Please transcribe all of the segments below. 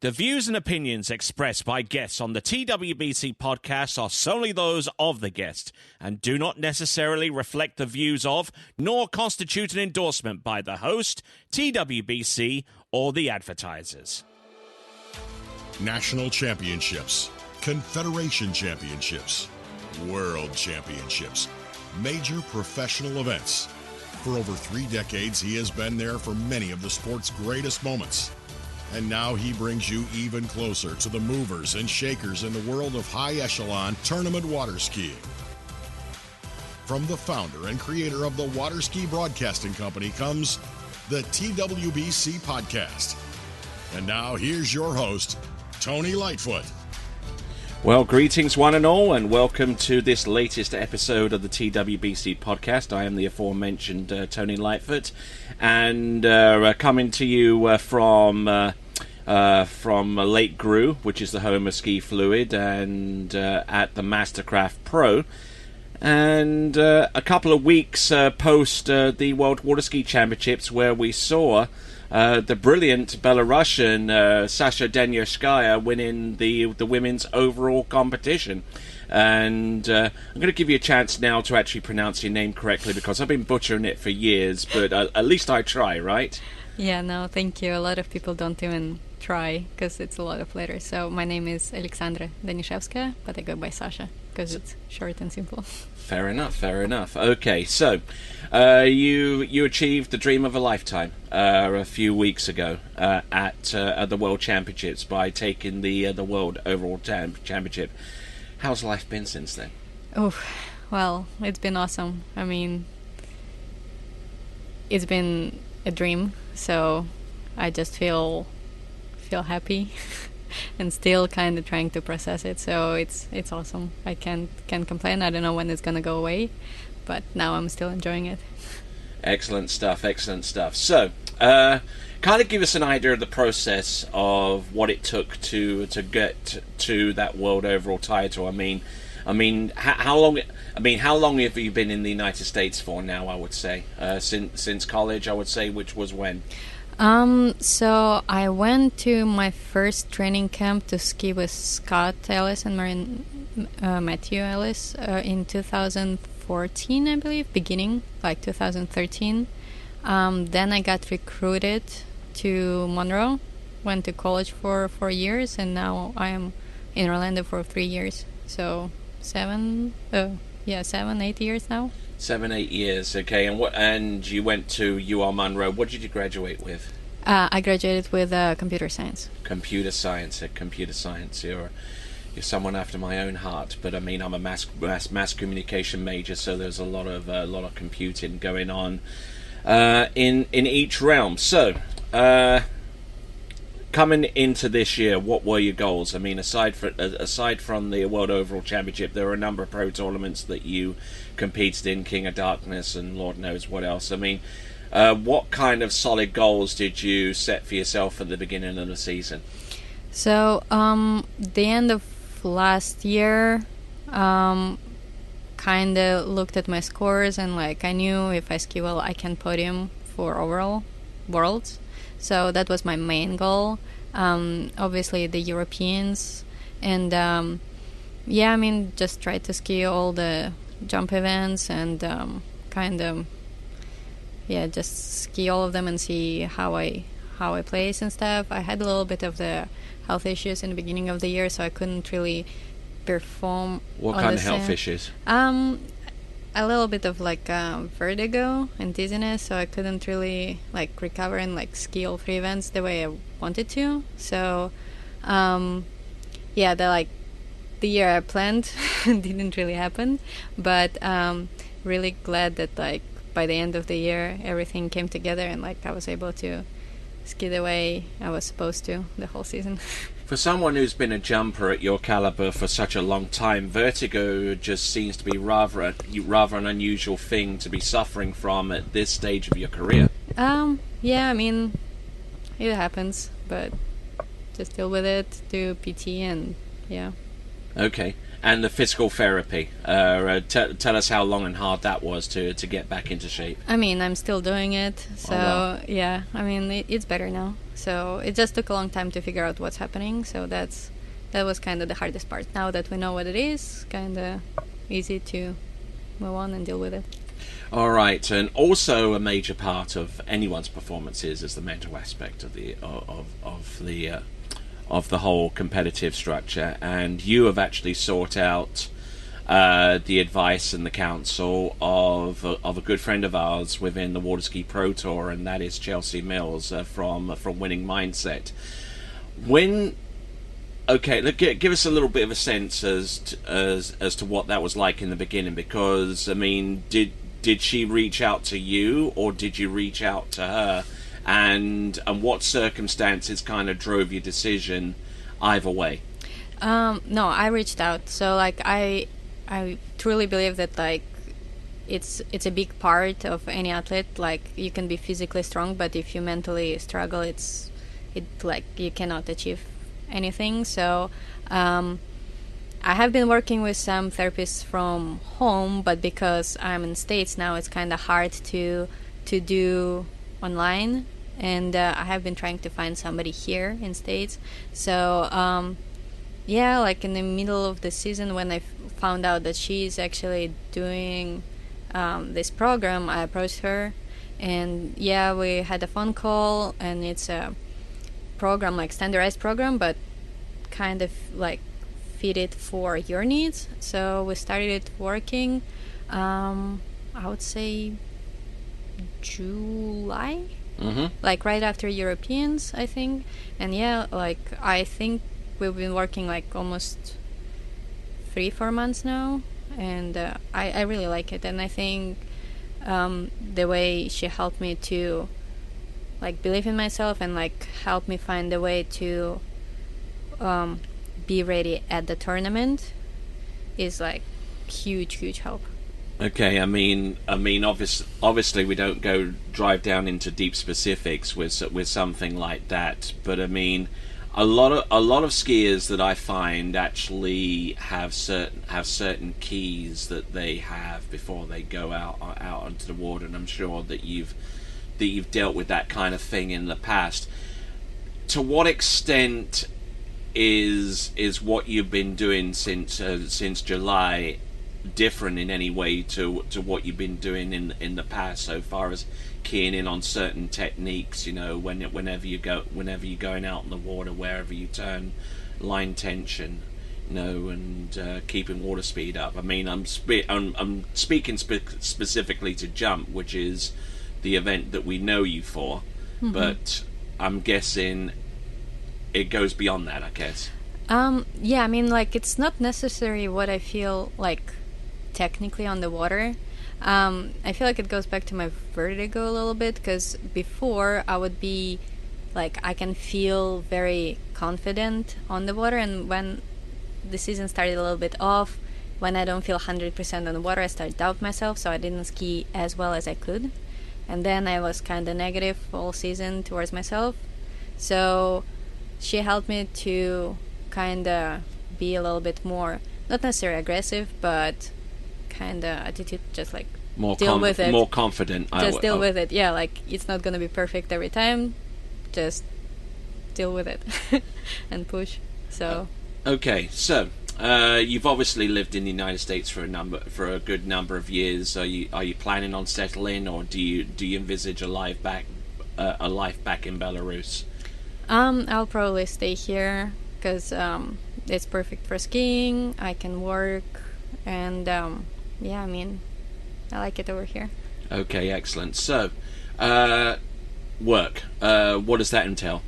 The views and opinions expressed by guests on the TWBC podcast are solely those of the guest and do not necessarily reflect the views of, nor constitute an endorsement by the host, TWBC, or the advertisers. National championships, Confederation championships, World championships, major professional events. For over 3 decades, he has been there for many of the sport's greatest moments. And now he brings you even closer to the movers and shakers in the world of high-echelon tournament water skiing. From the founder and creator of the Water Ski Broadcasting Company comes the TWBC Podcast. And now here's your host, Tony Lightfoot. Well, greetings one and all, and welcome to this latest episode of the TWBC Podcast. I am the aforementioned Tony Lightfoot, and coming to you from Lake Grew, which is the home of Ski Fluid, and at the Mastercraft Pro. And a couple of weeks post the World Water Ski Championships, where we saw the brilliant Belarusian Sasha Danisheuskaya winning the women's overall competition. And I'm going to give you a chance now to actually pronounce your name correctly, because I've been butchering it for years, but at least I try, right? Yeah, no, thank you. A lot of people don't even try because it's a lot of letters. So my name is Aliaksandra Danisheuskaya, but I go by Sasha because it's short and simple. Fair enough, fair enough. Okay, so you achieved the dream of a lifetime a few weeks ago at the World Championships by taking the World Overall Championship. How's life been since then? Oh, well, it's been awesome. I mean, it's been a dream, so I just feel happy and still kind of trying to process it. So it's awesome. I can't complain. I don't know when it's gonna go away, but now I'm still enjoying it. Excellent stuff. Excellent stuff. So, kind of give us an idea of the process of what it took to get to that world overall title. I mean, how long? How long have you been in the United States for now? I would say since college. I would say, which was when. So I went to my first training camp to ski with Scott Ellis and Matthew Ellis in 2014, I believe, beginning, like 2013. Then I got recruited to Monroe, went to college for 4 years, and now I am in Orlando for 3 years. So 7, 8 years now. 7, 8 years, okay. And you went to UR Monroe. What did you graduate with? I graduated with computer science. Computer science. You're someone after my own heart. But I mean, I'm a mass communication major, so there's a lot of computing going on in each realm. So, coming into this year, what were your goals? I mean, aside from the World Overall Championship, there were a number of pro tournaments that you competed in, King of Darkness and Lord knows what else. I mean, what kind of solid goals did you set for yourself at the beginning of the season? So, the end of last year, kind of looked at my scores and I knew if I ski well, I can podium for overall worlds. So that was my main goal. Obviously the Europeans, and just try to ski all the jump events and just ski all of them and see how I place and stuff. I had a little bit of the health issues in the beginning of the year, so I couldn't really perform. What kind of health issues? A little bit of vertigo and dizziness, so I couldn't really recover and ski all 3 events the way I wanted to. So the year I planned didn't really happen, but really glad that by the end of the year everything came together and I was able to ski the way I was supposed to the whole season. For someone who's been a jumper at your caliber for such a long time, vertigo just seems to be rather an unusual thing to be suffering from at this stage of your career. It happens, but just deal with it, do PT, and yeah. Okay. And the physical therapy. Tell us how long and hard that was to get back into shape. I mean, I'm still doing it, so yeah. I mean, it's better now. So it just took a long time to figure out what's happening. So that was kind of the hardest part. Now that we know what it is, kind of easy to move on and deal with it. All right, and also a major part of anyone's performances is the mental aspect of the whole competitive structure, and you have actually sought out the advice and the counsel of a good friend of ours within the Waterski Pro Tour, and that is Chelsea Mills from Winning Mindset. Give us a little bit of a sense as to what that was like in the beginning, because I mean, did she reach out to you, or did you reach out to her? And what circumstances kind of drove your decision either way? No, I reached out. So like I truly believe that like it's a big part of any athlete. Like you can be physically strong, but if you mentally struggle, it like you cannot achieve anything. So I have been working with some therapists from home, but because I'm in States now, it's kind of hard to do online, and I have been trying to find somebody here in States. So yeah, like in the middle of the season when I found out that she's actually doing this program, I approached her, and yeah, we had a phone call, and it's a program, like standardized program, but kind of like fitted for your needs. So we started working, I would say July, like right after Europeans, I think. And yeah, like I think we've been working like almost 3-4 months now, and I really like it. And I think the way she helped me to like believe in myself and like help me find a way to be ready at the tournament is like huge help. Okay, I mean, obviously we don't drive down into deep specifics with something like that, but I mean, a lot of skiers that I find actually have certain keys that they have before they go out onto the water, and I'm sure that you've dealt with that kind of thing in the past. To what extent is what you've been doing since July different in any way to what you've been doing in the past, so far as keying in on certain techniques, you know, whenever you're going out in the water, wherever you turn, line tension, you know, and keeping water speed up? I mean, I'm speaking specifically to jump, which is the event that we know you for, but I'm guessing it goes beyond that, I guess. Yeah, I mean, like, it's not necessary what I feel like technically on the water. I feel like it goes back to my vertigo a little bit, because before I would be like, I can feel very confident on the water, and when the season started a little bit off, when I don't feel 100% on the water, I start doubt myself, so I didn't ski as well as I could. And then I was kind of negative all season towards myself. So she helped me to kind of be a little bit more, not necessarily aggressive, but kind of attitude, just like deal with it. More confident. Just deal with it. Yeah, like it's not going to be perfect every time. Just deal with it and push. So. Okay, so you've obviously lived in the United States for a good number of years. Are you planning on settling, or do you envisage a life back in Belarus? I'll probably stay here because it's perfect for skiing. I can work, and yeah, I mean, I like it over here. Okay, excellent. So, work. What does that entail?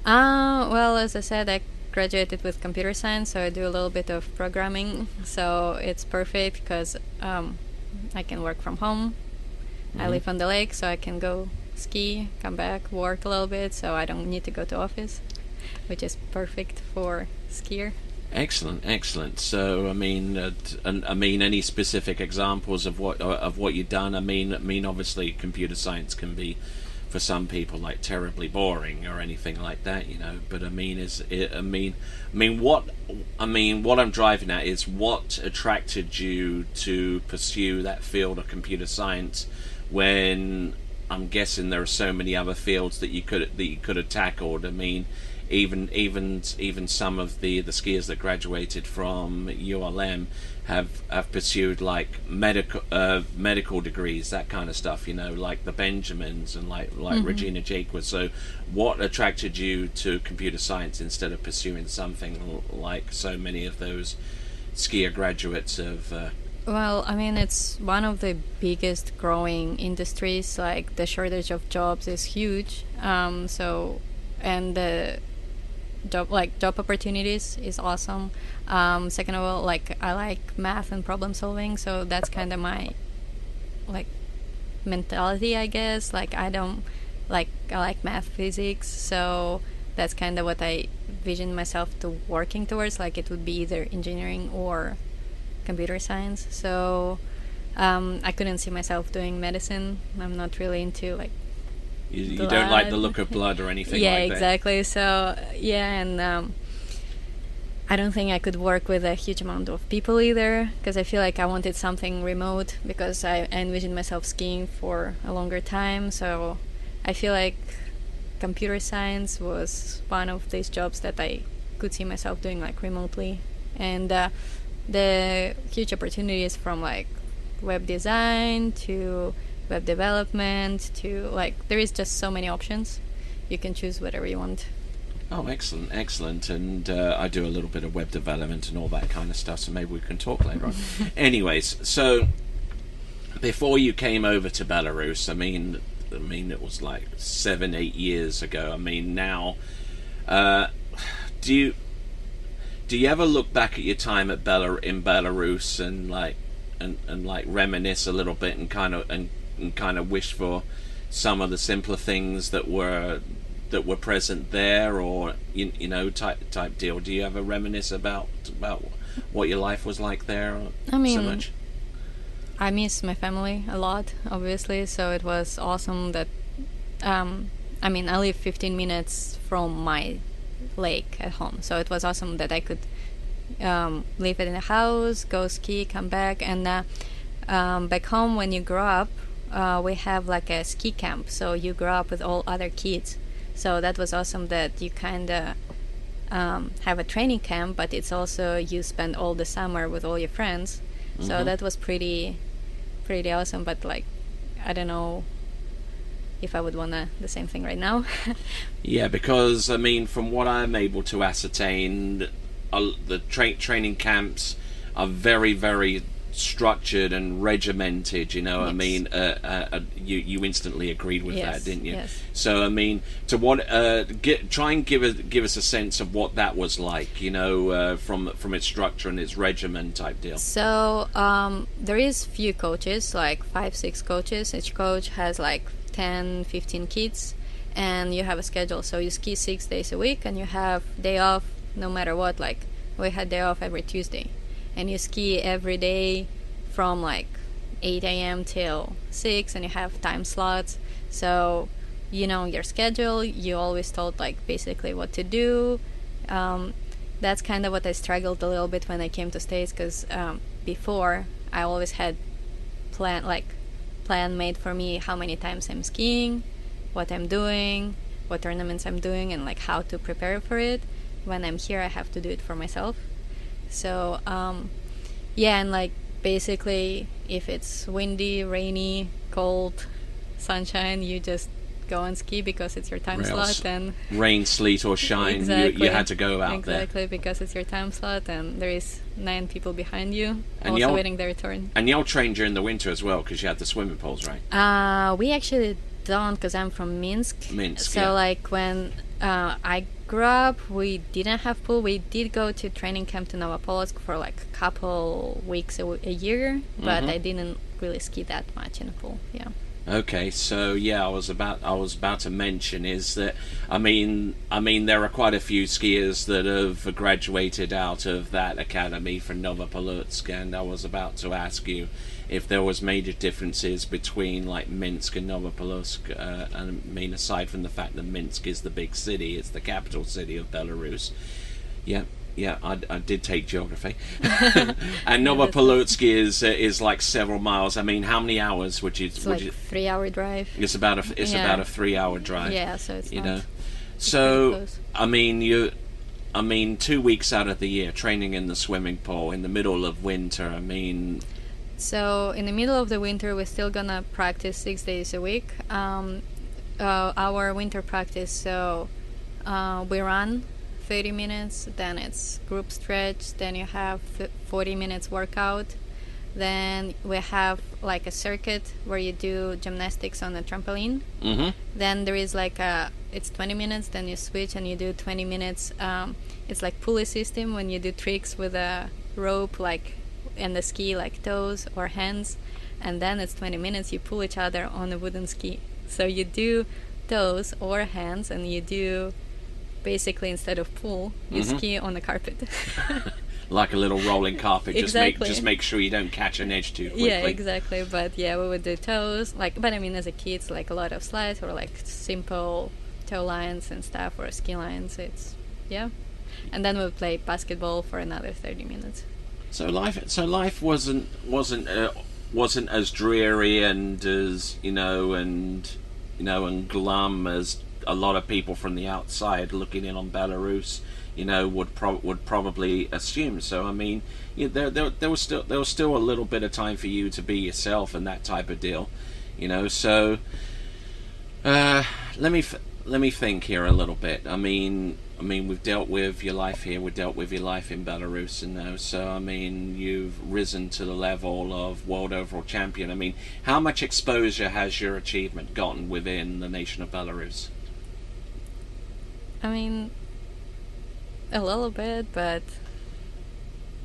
Well, as I said, I graduated with computer science, so I do a little bit of programming. So it's perfect because I can work from home. I live on the lake, so I can go ski, come back, work a little bit, so I don't need to go to office, which is perfect for skier. Excellent. So, I mean, any specific examples of what you've done? I mean, obviously, computer science can be for some people like terribly boring or anything like that, you know. But I mean, what I'm driving at is what attracted you to pursue that field of computer science when I'm guessing there are so many other fields that you could have tackled. I mean, even some of the skiers that graduated from ULM have pursued like medical degrees, that kind of stuff, you know, like the Benjamins and like Regina Jaquez. So what attracted you to computer science instead of pursuing something like so many of those skier graduates have Well, I mean, it's one of the biggest growing industries. Like, the shortage of jobs is huge. And the job opportunities is awesome. Second of all, like, I like math and problem solving, so that's kind of my like mentality, I guess. Like, I like math, physics, so that's kind of what I vision myself to working towards. Like, it would be either engineering or computer science. So I couldn't see myself doing medicine. I'm not really into like you don't like the look of blood or anything yeah, like that. Yeah, exactly. So yeah, and I don't think I could work with a huge amount of people either, because I feel like I wanted something remote, because I envisioned myself skiing for a longer time. So I feel like computer science was one of these jobs that I could see myself doing like remotely. And the huge opportunities from like web design to web development to like, there is just so many options. You can choose whatever you want. Oh, excellent. And I do a little bit of web development and all that kind of stuff, so maybe we can talk later on. Anyways, so before you came over to Belarus, I mean it was like 7-8 years ago. I mean, now do you ever look back at your time at in Belarus and like reminisce a little bit and kind of wish for some of the simpler things that were present there, or you know, type deal? Do you ever reminisce about what your life was like there? I mean, so much? I miss my family a lot, obviously. So it was awesome that I mean, I live 15 minutes from my lake at home, so it was awesome that I could live in a house, go ski, come back. And back home, when you grow up, we have like a ski camp, so you grow up with all other kids. So that was awesome that you kind of have a training camp, but it's also you spend all the summer with all your friends. Mm-hmm. So that was pretty awesome. But like, I don't know if I would want the same thing right now. Yeah, because I mean, from what I'm able to ascertain, the training camps are very, very structured and regimented, you know. Yes. I mean, you instantly agreed with that, didn't you? Yes. So I mean, to what try and give us a sense of what that was like, you know, from its structure and its regimen type deal. So there is few coaches, like 5-6 coaches. Each coach has like 10-15 kids, and you have a schedule. So you ski 6 days a week, and you have day off no matter what. Like, we had day off every Tuesday, and you ski every day from like 8 a.m. till 6, and you have time slots. So you know your schedule, you always told like basically what to do. That's kind of what I struggled a little bit when I came to States, because before I always had plan made for me, how many times I'm skiing, what I'm doing, what tournaments I'm doing, and like how to prepare for it. When I'm here, I have to do it for myself. So yeah, and like basically if it's windy, rainy, cold, sunshine, you just go and ski because it's your time slot. And rain, sleet or shine, exactly, you had to go out there. Exactly, because it's your time slot, and there is 9 people behind you, and also waiting their turn. And y'all train during the winter as well, because you had the swimming pools, right? We actually don't, because I'm from Minsk. So yeah. Like when I grew up, we didn't have pool. We did go to training camp to Novopolotsk for like a couple weeks a year, but I didn't really ski that much in a pool. Yeah. Okay, so yeah, I was about to mention is that I mean there are quite a few skiers that have graduated out of that academy from Novopolotsk, and I was about to ask you if there was major differences between like Minsk and Novopolotsk. And I mean, aside from the fact that Minsk is the big city, it's the capital city of Belarus. Yeah, yeah, I did take geography, and Novopolotsk is like several miles. I mean, how many hours would you? It's would like you 3 hour drive. it's about a 3 hour drive. Yeah, so it's You not. know, It's pretty so close. I mean, 2 weeks out of the year training in the swimming pool in the middle of winter. I mean, So in the middle of the winter, we're still gonna practice 6 days a week. Our winter practice, so we run 30 minutes, then it's group stretch, then you have 40 minutes workout. Then we have like a circuit where you do gymnastics on a trampoline. hmm Then there is like it's 20 minutes, then you switch and you do 20 minutes. It's like pulley system when you do tricks with a rope, like, and the ski, like toes or hands. And then it's 20 minutes, you pull each other on a wooden ski. So you do toes or hands, and you do basically, instead of pull, you ski on the carpet. like a little rolling carpet. Exactly. Just make sure you don't catch an edge too quickly. Yeah, exactly. But yeah, we would do toes, like, but I mean, as a kid, it's like a lot of slides or like simple toe lines and stuff, or ski lines. It's, yeah. And then we would play basketball for another 30 minutes. So life wasn't as dreary and as and glum as a lot of people from the outside looking in on Belarus, would probably assume. So I mean, there was still a little bit of time for you to be yourself and that type of deal, So let me think here a little bit. I mean, we've dealt with your life here. We've dealt with your life in Belarus, and so I mean, you've risen to the level of world overall champion. I mean, how much exposure has your achievement gotten within the nation of Belarus? I mean, a little bit, but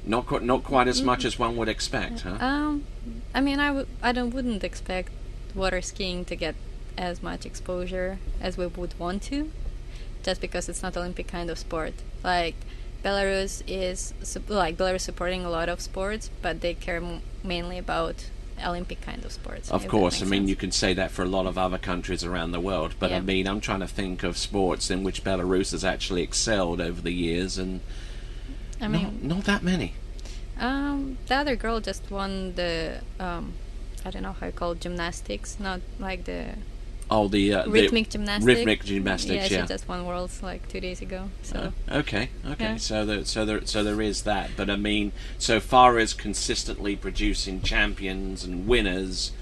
Not quite as much as one would expect, huh? I mean, wouldn't expect water skiing to get as much exposure as we would want to, just because it's not Olympic kind of sport. Like Belarus is Belarus supporting a lot of sports, but they care mainly about Olympic kind of sports. Of course, I mean, you can say that for a lot of other countries around the world, but Yeah. I mean, I'm trying to think of sports in which Belarus has actually excelled over the years, and I mean, not that many. the other girl just won the I don't know how you call it, gymnastics, not like the Oh, the rhythmic gymnastics. Rhythmic gymnastics, Yeah, yeah. she just won worlds like 2 days ago. So Okay. Yeah. So there is that. But I mean, so far as consistently producing champions and winners,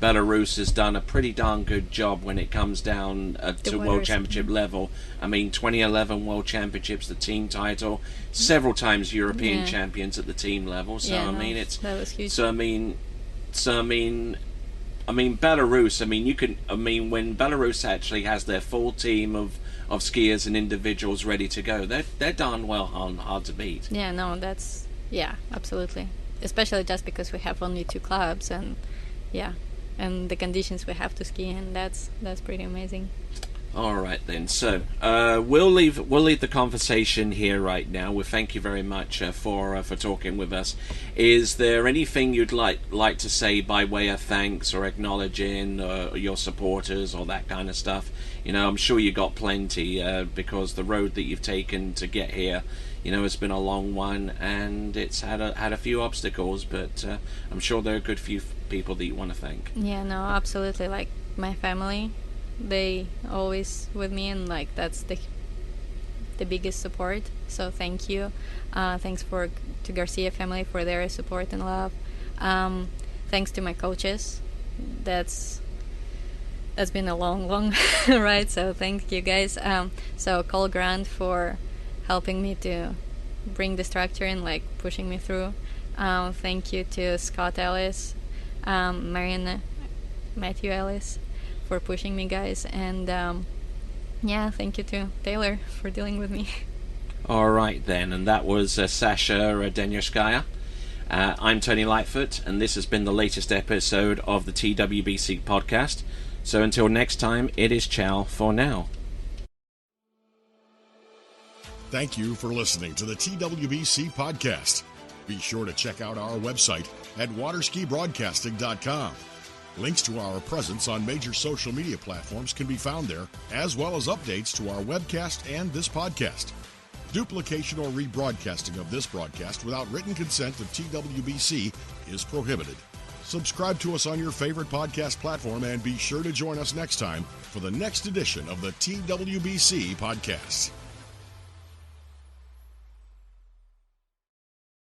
Belarus has done a pretty darn good job when it comes down to World winners. Championship level. I mean, 2011 World Championships, the team title, several times European Yeah. champions at the team level. So yeah, I no, mean, it's that was huge. so I mean, Belarus. I mean, when Belarus actually has their full team of skiers and individuals ready to go, they're darn well hard to beat. Yeah, no, that's, yeah, absolutely. Especially just because we have only 2 clubs, and yeah, and the conditions we have to ski in, that's pretty amazing. All right then. So we'll leave the conversation here right now. We thank you very much for talking with us. Is there anything you'd like to say by way of thanks or acknowledging your supporters or that kind of stuff? I'm sure you got plenty because the road that you've taken to get here, it's been a long one and it's had a few obstacles. But I'm sure there are a good few people that you want to thank. Yeah, no, absolutely. Like my family, they always with me, and like that's the biggest support. So thank you. Thanks to Garcia family for their support and love. Thanks to my coaches. That's been a long ride. So thank you guys. So Cole Grant for helping me to bring the structure and like pushing me through. Thank you to Scott Ellis, Marianne, Matthew Ellis for pushing me, guys, and yeah, thank you to Taylor for dealing with me. All right then, and that was Sasha Danisheuskaya. I'm Tony Lightfoot, and this has been the latest episode of the TWBC podcast. So until next time, it is ciao for now. Thank you for listening to the TWBC podcast. Be sure to check out our website at waterskibroadcasting.com. Links to our presence on major social media platforms can be found there, as well as updates to our webcast and this podcast. Duplication or rebroadcasting of this broadcast without written consent of TWBC is prohibited. Subscribe to us on your favorite podcast platform and be sure to join us next time for the next edition of the TWBC podcast.